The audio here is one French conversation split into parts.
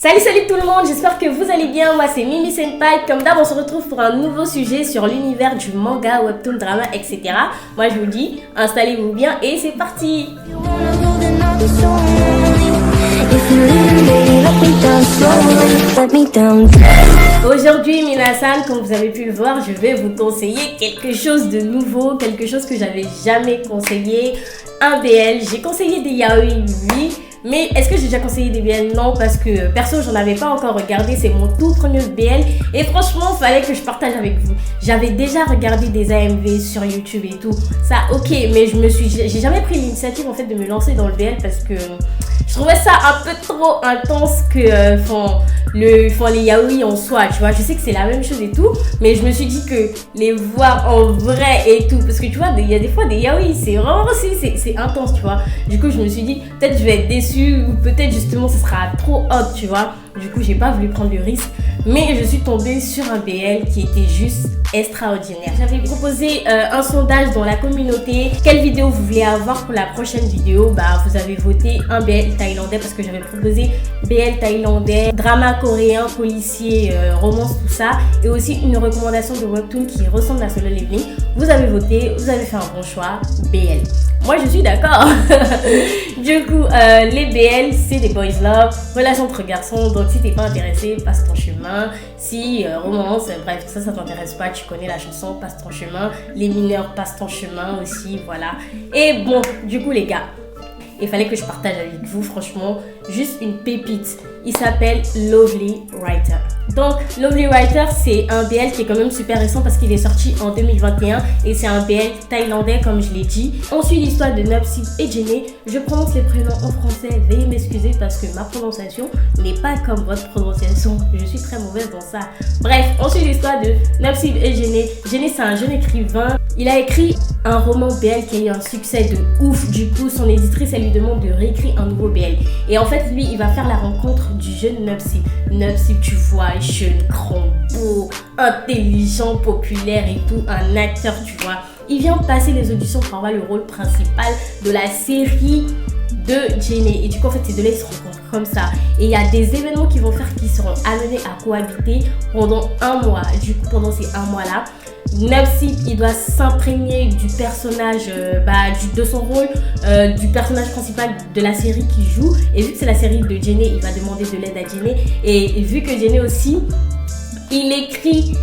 Salut tout le monde, j'espère que vous allez bien. Moi c'est Mimi Senpai. Comme d'hab, on se retrouve pour un nouveau sujet sur l'univers du manga, webtoon, drama, etc. Moi je vous dis, installez-vous bien et c'est parti. Aujourd'hui, Minasan, comme vous avez pu le voir, je vais vous conseiller quelque chose de nouveau, quelque chose que j'avais jamais conseillé. Un BL, j'ai conseillé des yaoi, oui. Mais est-ce que j'ai déjà conseillé des BL? Non, parce que perso, j'en avais pas encore regardé. C'est mon tout premier BL. Et franchement, il fallait que je partage avec vous. J'avais déjà regardé des AMV sur YouTube et tout. Ça, ok, mais j'ai jamais pris l'initiative en fait de me lancer dans le BL parce que je trouvais ça un peu trop intense que font les yaoi en soi, tu vois. Je sais que c'est la même chose et tout, mais je me suis dit que les voir en vrai et tout, parce que tu vois, il y a des fois des yaoi, c'est vraiment c'est intense, tu vois. Du coup, je me suis dit, peut-être je vais être déçue ou peut-être justement ce sera trop hot, tu vois. Du coup, j'ai pas voulu prendre le risque, mais je suis tombée sur un BL qui était juste extraordinaire. J'avais proposé un sondage dans la communauté. Quelle vidéo vous voulez avoir pour la prochaine vidéo? Bah, vous avez voté un BL thaïlandais parce que j'avais proposé BL thaïlandais, drama coréen, policier, romance, tout ça, et aussi une recommandation de webtoon qui ressemble à Solo Leveling. Vous avez voté, vous avez fait un bon choix, BL. Moi, je suis d'accord. Du coup, les BL, c'est des boys love, relations entre garçons. Donc, si t'es pas intéressé, passe ton chemin. Si romance, bref, ça t'intéresse pas, tu connais la chanson, passe ton chemin. Les mineurs, passe ton chemin aussi, voilà. Et bon, du coup, les gars, il fallait que je partage avec vous, franchement, juste une pépite. Il s'appelle Lovely Writer. Donc, Lovely Writer, c'est un BL qui est quand même super récent parce qu'il est sorti en 2021 et c'est un BL thaïlandais, comme je l'ai dit. On suit l'histoire de Nupsip et Jenny. Je prononce les prénoms en français, veuillez m'excuser parce que ma prononciation n'est pas comme votre prononciation. Je suis très mauvaise dans ça. Bref, on suit l'histoire de Nupsip et Jenny. Jenny, c'est un jeune écrivain. Il a écrit un roman BL qui a eu un succès de ouf. Du coup, son éditrice, elle lui demande de réécrire un nouveau BL. Et en fait, lui, il va faire la rencontre du jeune Nupsip. Nupsip, tu vois, jeune, grand, beau, intelligent, populaire et tout, un acteur, tu vois. Il vient passer les auditions pour avoir le rôle principal de la série de Jenny. Et du coup, en fait, ces deux-là, ils se rencontrent comme ça. Et il y a des événements qui vont faire qu'ils seront amenés à cohabiter pendant un mois. Du coup, pendant ces un mois-là, Nupsip, il doit s'imprégner du personnage, de son rôle, du personnage principal de la série qu'il joue. Et vu que c'est la série de Jenny, il va demander de l'aide à Jenny. Et vu que Jenny aussi, il écrit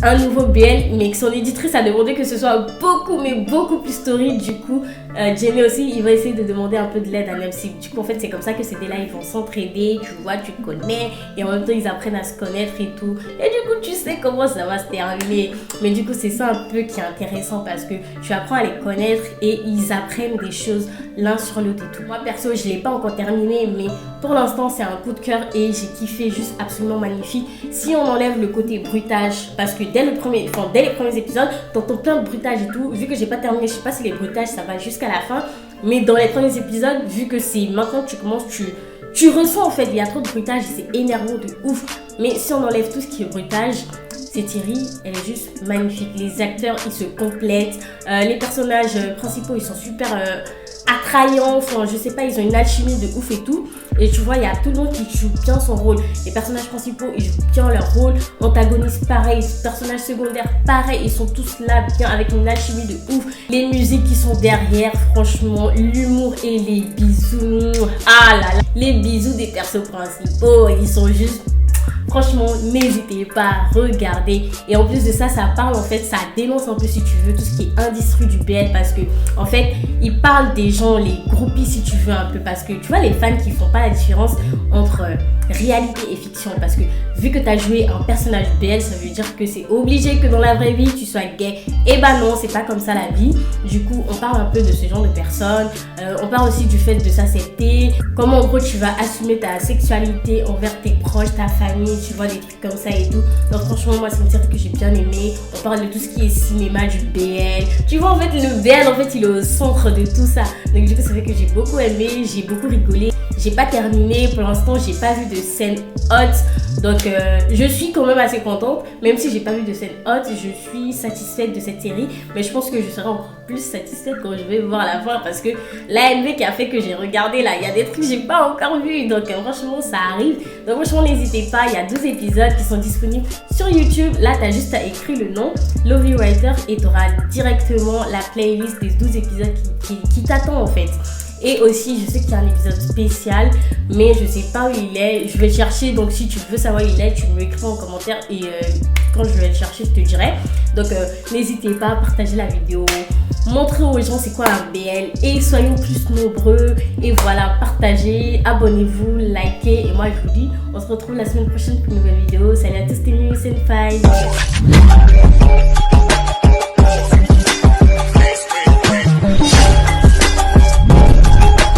un nouveau BL, mais que son éditrice a demandé que ce soit beaucoup plus story. Du coup, Jenny aussi, il va essayer de demander un peu de l'aide à Nupsip. Du coup, en fait, c'est comme ça que ces deux-là, ils vont s'entraider. Tu vois, tu connais. Et en même temps, ils apprennent à se connaître et tout. Et du coup, tu sais comment ça va se terminer. Mais du coup, c'est ça un peu qui est intéressant parce que tu apprends à les connaître et ils apprennent des choses l'un sur l'autre et tout. Moi, perso, je ne l'ai pas encore terminé, mais pour l'instant, c'est un coup de cœur et j'ai kiffé, juste absolument magnifique. Si on enlève le côté bruitage, parce que dès les premiers épisodes, t'entends plein de bruitage et tout. Vu que j'ai pas terminé, je sais pas si les bruitages ça va jusqu'à la fin, mais dans les premiers épisodes, vu que c'est maintenant que tu commences, tu ressens en fait, il y a trop de bruitage et c'est énervant de ouf. Mais si on enlève tout ce qui est bruitage, cette série, elle est juste magnifique. Les acteurs, ils se complètent. Les personnages principaux, ils sont super attrayants. Enfin, je sais pas, ils ont une alchimie de ouf et tout. Et tu vois, il y a tout le monde qui joue bien son rôle. Les personnages principaux, ils jouent bien leur rôle. Antagonistes, pareil. Personnages secondaires, pareil. Ils sont tous là, bien, avec une alchimie de ouf. Les musiques qui sont derrière, franchement, l'humour et les bisous. Ah là là, les bisous des persos principaux, ils sont juste... Franchement, n'hésitez pas à regarder. Et en plus de ça, ça parle en fait, ça dénonce un peu si tu veux tout ce qui est industrie du BL parce que en fait, il parle des gens, les groupies si tu veux un peu parce que tu vois les fans qui font pas la différence entre réalité et fiction parce que vu que tu as joué un personnage BL, ça veut dire que c'est obligé que dans la vraie vie tu sois gay. Et bah non, c'est pas comme ça la vie. Du coup, on parle un peu de ce genre de personnes. On parle aussi du fait de s'accepter. Comment en gros tu vas assumer ta sexualité envers tes proches, ta famille. Tu vois, des trucs comme ça et tout. Donc franchement, moi c'est une série que j'ai bien aimé. On parle de tout ce qui est cinéma, du BL. Tu vois, en fait, le BL, en fait, il est au centre de tout ça. Donc du coup, ça fait que j'ai beaucoup aimé, j'ai beaucoup rigolé. J'ai pas terminé, pour l'instant, j'ai pas vu de scène hot. Donc je suis quand même assez contente, même si j'ai pas vu de scène haute, je suis satisfaite de cette série, mais je pense que je serai encore plus satisfaite quand je vais voir la fin, parce que l'AMV qui a fait que j'ai regardé là, il y a des trucs que j'ai pas encore vu, donc franchement ça arrive. Donc franchement n'hésitez pas, il y a 12 épisodes qui sont disponibles sur YouTube. Là t'as juste à écrire le nom Lovely Writer et tu auras directement la playlist des 12 épisodes qui t'attend en fait. Et aussi, je sais qu'il y a un épisode spécial, mais je sais pas où il est. Je vais le chercher, donc si tu veux savoir où il est, tu me l'écris en commentaire et quand je vais le chercher, je te dirai. Donc n'hésitez pas à partager la vidéo, montrer aux gens c'est quoi un BL et soyons plus nombreux. Et voilà, partagez, abonnez-vous, likez. Et moi, je vous dis, on se retrouve la semaine prochaine pour une nouvelle vidéo. Salut à tous, c'était Mimi Senpai.